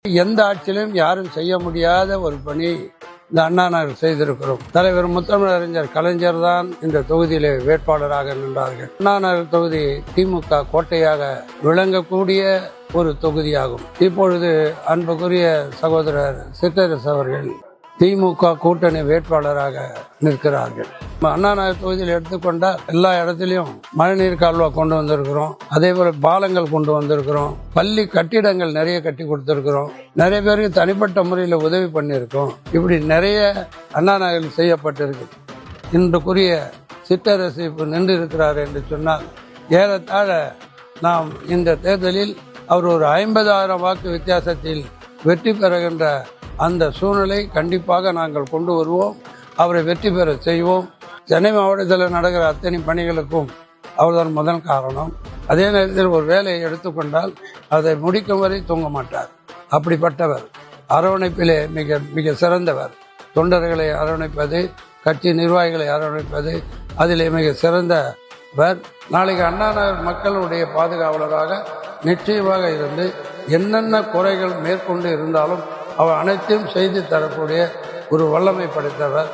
எந்த ஆட்சியிலும் யாரும் செய்ய முடியாத ஒரு பணி இந்த அண்ணா நகர் செய்திருக்கிறோம். தலைவர் முத்தமிழறிஞர் கலைஞர் தான் இந்த தொகுதியிலே வேட்பாளராக நின்றார்கள். அண்ணா நகர் தொகுதி திமுக கோட்டையாக விளங்கக்கூடிய ஒரு தொகுதியாகும். இப்பொழுது அன்புக்குரிய சகோதரர் சிற்றரசு அவர்கள் திமுக கூட்டணி வேட்பாளராக நிற்கிறார்கள். அண்ணா நகர் தொகுதியில் எடுத்துக்கொண்டால் எல்லா இடத்திலையும் மழைநீர் கால்வா கொண்டு வந்திருக்கிறோம். அதே போல பாலங்கள் கொண்டு வந்திருக்கிறோம். பள்ளி கட்டிடங்கள் நிறைய கட்டி கொடுத்திருக்கிறோம். நிறைய பேருக்கு தனிப்பட்ட முறையில் உதவி பண்ணியிருக்கோம். இப்படி நிறைய அண்ணா நகரில் செய்யப்பட்டிருக்கு. இன்றுக்குரிய சிற்றரசு நின்று இருக்கிறார் என்று சொன்னால் ஏறத்தாழ நாம் இந்த தேர்தலில் அவர் ஒரு 50,000 வாக்கு வித்தியாசத்தில் வெற்றி பெறுகின்ற அந்த சூழ்நிலை கண்டிப்பாக நாங்கள் கொண்டு வருவோம். அவரை வெற்றி பெற செய்வோம். சென்னை மாவட்டத்தில் நடக்கிற அத்தனை பணிகளுக்கும் அவர்தான் முதல் காரணம். அதே நேரத்தில் ஒரு வேலையை எடுத்துக்கொண்டால் அதை முடிக்கும் வரை தூங்க மாட்டார். அப்படிப்பட்டவர். அரவணைப்பிலே மிக மிக சிறந்தவர். தொண்டர்களை அரவணைப்பது, கட்சி நிர்வாகிகளை அரவணைப்பது, அதிலே மிக சிறந்தவர். நாளைக்கு அண்ணா நகர் மக்களுடைய பாதுகாவலராக நிச்சயமாக இருந்து என்னென்ன குறைகள் மேற்கொண்டு இருந்தாலும் அவர் அனைத்தையும் செய்து தரக்கூடிய ஒரு வல்லமை படைத்தவர்.